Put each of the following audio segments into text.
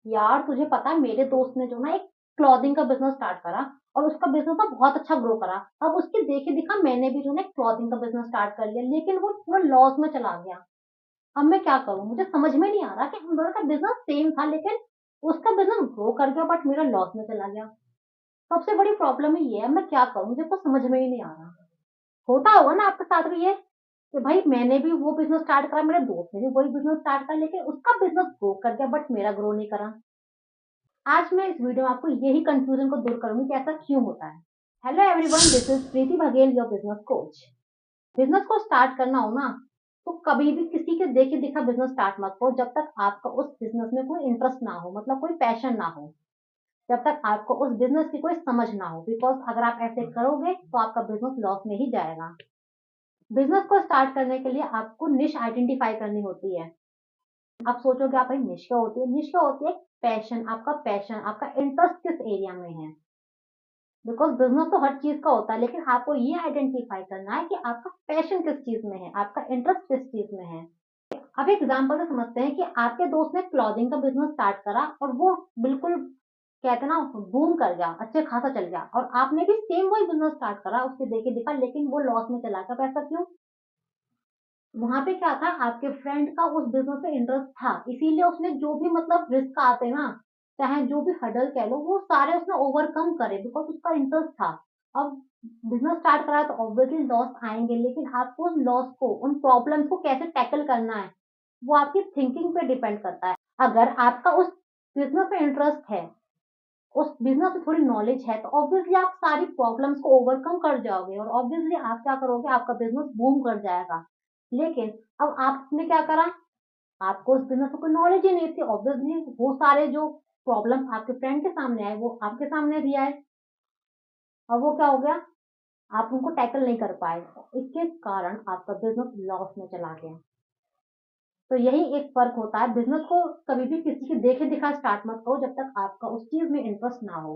यार तुझे पता है मेरे दोस्त ने जो ना एक क्लॉथिंग का बिजनेस स्टार्ट करा और उसका बिजनेस ना बहुत अच्छा ग्रो करा। अब उसके देखे दिखा मैंने भी जो ना क्लॉथिंग का बिजनेस स्टार्ट कर लिया, लेकिन वो पूरा लॉस में चला गया। अब मैं क्या करूं, मुझे समझ में नहीं आ रहा कि हम दोनों का बिजनेस सेम था, लेकिन उसका बिजनेस ग्रो कर गया बट मेरा लॉस में चला गया। सबसे बड़ी प्रॉब्लम ही ये है, मैं क्या करूं, मुझे कुछ समझ में ही नहीं आ रहा। होता होगा ना आपके साथ भी ये कि भाई मैंने भी वो बिजनेस स्टार्ट करा, मेरे दोस्त ने भी वही बिजनेस स्टार्ट करा, लेकिन उसका बिजनेस ग्रो कर गया बट मेरा ग्रो नहीं करा। आज मैं इस वीडियो में आपको यही कंफ्यूजन को दूर करूंगी कि ऐसा क्यों होता है। Hello everyone, this is Preeti Baghel, your business coach. Business को स्टार्ट करना हो ना, तो कभी भी किसी के देखे दिखा बिजनेस स्टार्ट मत करो जब तक आपका उस बिजनेस में कोई इंटरेस्ट ना हो, मतलब कोई पैशन ना हो। जब तक आपको उस बिजनेस की कोई समझ ना हो, बिकॉज अगर आप ऐसे करोगे तो आपका बिजनेस लॉस में ही जाएगा। बिजनेस को स्टार्ट करने के लिए आपको निश आइडेंटिफाई करनी होती है। आप सोचोगे आप भाई निश क्या होती है? निश क्या होती है? पैशन, आपका इंटरेस्ट किस एरिया में है। बिकॉज बिजनेस तो हर चीज का होता है, लेकिन आपको ये आइडेंटिफाई करना है कि आपका पैशन किस चीज में है, आपका इंटरेस्ट किस चीज में है। अब एग्जाम्पल से समझते हैं कि आपके दोस्त ने क्लॉथिंग का बिजनेस स्टार्ट करा और वो बिल्कुल कहते हैं ना बूम कर गया, अच्छे खासा चल गया, और आपने भी सेम वही बिजनेस स्टार्ट करा उसके देखे दिखा, लेकिन वो लॉस में चला गया। पैसा क्यों? वहां पे क्या था, आपके फ्रेंड का उस बिजनेस में इंटरेस्ट था, इसीलिए उसने जो भी मतलब रिस्क आते ना, चाहे जो भी हडल कह लो, वो सारे उसने ओवरकम करे बिकॉज उसका इंटरेस्ट था। अब बिजनेस स्टार्ट करा है तो ऑब्वियसली लॉस आएंगे, लेकिन आपको उस लॉस को, उन प्रॉब्लम्स को कैसे टैकल करना है, वो आपकी थिंकिंग पे डिपेंड करता है। अगर आपका उस बिजनेस में इंटरेस्ट है, उस बिजनेस में थोड़ी नॉलेज है, तो ऑब्वियसली आप सारी प्रॉब्लम्स को ओवरकम कर जाओगे और ऑब्वियसली आप क्या करोगे, आपका बिजनेस बूम कर जाएगा। लेकिन अब आपने क्या करा, आपको उस बिजनेस में कोई नॉलेज ही नहीं थी, ऑब्वियसली वो सारे जो प्रॉब्लम आपके फ्रेंड के सामने आए वो आपके सामने भी आए, और वो क्या हो गया, आप उनको टैकल नहीं कर पाए, इसके कारण आपका बिजनेस लॉस में चला गया। तो यही एक फर्क होता है। बिजनेस को कभी भी किसी के देखे दिखा स्टार्ट मत करो जब तक आपका उस चीज में इंटरेस्ट ना हो।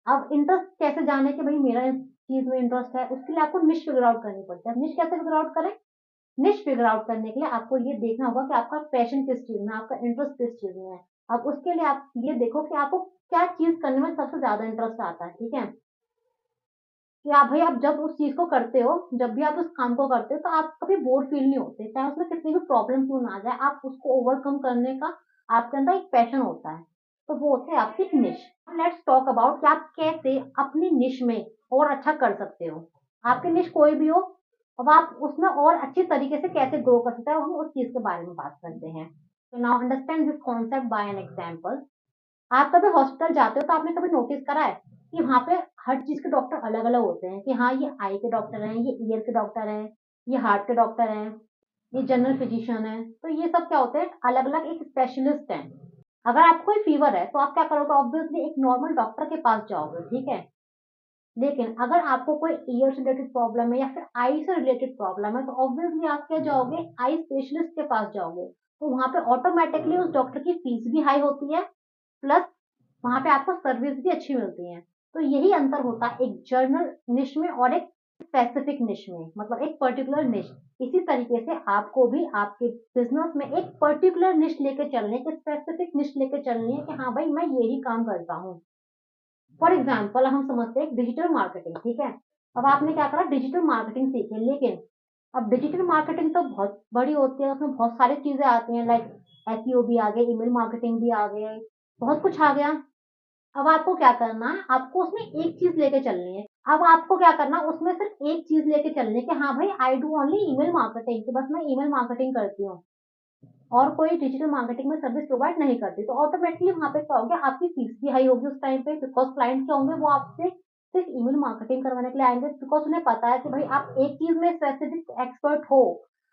अब इंटरेस्ट कैसे जाने कि भाई मेरा इस चीज में इंटरेस्ट है, उसके लिए आपको निश फिगर आउट करनी पड़ती है। निश कैसे फिगर आउट करें? निश फिगर आउट करने के लिए आपको ये देखना होगा कि आपका पैशन किस चीज में, आपका इंटरेस्ट किस चीज में है। अब उसके लिए आप ये देखो कि आपको क्या चीज करने में सबसे ज्यादा इंटरेस्ट आता है, ठीक है। कि आप भाई आप जब उस चीज को करते हो, जब भी आप उस काम को करते हो, तो आप कभी बोर फील नहीं होते, चाहे उसमें कितनी भी प्रॉब्लम क्यों ना आ जाए, आप उसको ओवरकम करने का आपके अंदर एक पैशन होता है। तो वो होती है आपकी निश। लेट्स टॉक अबाउट कि आप कैसे अपनी निश में और अच्छा कर सकते हो। आपकी निश कोई भी हो, अब आप उसमें और अच्छी तरीके से कैसे ग्रो कर सकते हो, हम उस चीज के बारे में बात करते हैं। तो now understand this concept bye an example. आप कभी हॉस्पिटल जाते हो तो आपने कभी नोटिस करा है कि वहां पे हर चीज के डॉक्टर अलग अलग होते हैं, कि हाँ ये आई के डॉक्टर हैं, ये ईयर के डॉक्टर हैं, ये हार्ट के डॉक्टर हैं, ये जनरल फिजिशियन है। तो ये सब क्या होते हैं, अलग अलग एक स्पेशलिस्ट हैं। अगर आपको कोई फीवर है तो आप क्या करोगे, ऑब्वियसली एक नॉर्मल डॉक्टर के पास जाओगे, ठीक है। लेकिन अगर आपको कोई ईयर से रिलेटेड प्रॉब्लम है या फिर आई से रिलेटेड प्रॉब्लम है, तो ऑब्वियसली आप क्या जाओगे, आई स्पेशलिस्ट के पास जाओगे। तो वहां पे ऑटोमेटिकली उस डॉक्टर की फीस भी हाई होती है, प्लस वहां पे आपको सर्विस भी अच्छी मिलती है। तो यही अंतर होता है एक जर्नल निश में और एक स्पेसिफिक निश में, मतलब एक पर्टिकुलर निश। इसी तरीके से आपको भी आपके बिजनेस में एक पर्टिकुलर निश लेके चलने, एक स्पेसिफिक निश लेके चलनी है कि हाँ भाई मैं यही काम करता हूँ। फॉर एग्जाम्पल हम समझते हैं डिजिटल मार्केटिंग, ठीक है। अब आपने क्या करा, डिजिटल मार्केटिंग सीखी, लेकिन अब डिजिटल मार्केटिंग तो बहुत बड़ी होती है, उसमें बहुत सारी चीजें आती हैं, लाइक एसईओ भी आ गए, ईमेल मार्केटिंग भी आ गए, बहुत कुछ आ गया। अब आपको क्या करना है, आपको उसमें एक चीज लेके चलनी है। अब आपको क्या करना, उसमें सिर्फ एक चीज लेके चलनी है कि हाँ भाई I do only email marketing, कि बस मैं ईमेल मार्केटिंग करती हूँ और कोई डिजिटल मार्केटिंग में सर्विस प्रोवाइड नहीं करती। तो ऑटोमेटिकली वहां पे क्या होगा, आपकी फीस भी हाई होगी उस टाइम पे, बिकॉज क्लाइंट क्या होंगे, वो आपसे सिर्फ ईमेल मार्केटिंग करवाने के लिए आएंगे, बिकॉज उन्हें पता है कि भाई आप एक चीज में स्पेसिफिक एक्सपर्ट हो,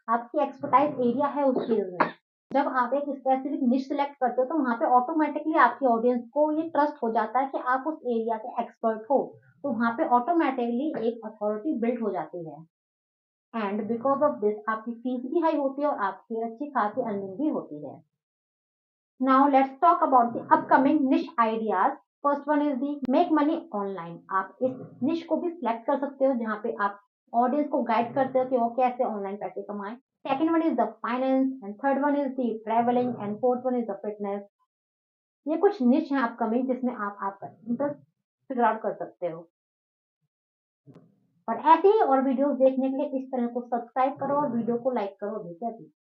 आपकी एक्सपर्टाइज एरिया है उस चीज में। जब आप एक स्पेसिफिक निश सिलेक्ट करते हो तो वहां पे ऑटोमेटिकली आपकी ऑडियंस को ये ट्रस्ट हो जाता है कि आप उस एरिया के एक्सपर्ट हो। तो वहां पे ऑटोमेटिकली एक अथॉरिटी बिल्ड हो जाती है, एंड बिकॉज ऑफ दिस आपकी फीस भी हाई होती है और आपकी अच्छी खासी अर्निंग भी होती है। Now let's talk about the upcoming niche ideas. First one is the make money online. आप इस निश को भी सिलेक्ट कर सकते हो जहाँ पे आप ऑडियंस को गाइड करते हो कि वो कैसे ऑनलाइन पैसे कमाएं। Second one is the finance, and third one is the travelling, and fourth one is the fitness. ये कुछ निश है अपकमिंग जिसमें आप आपका इंटरेस्ट फिगर आउट कर सकते हो। और ऐसे ही और वीडियोस देखने के लिए इस चैनल को सब्सक्राइब करो और वीडियो को लाइक करो। ठीक है।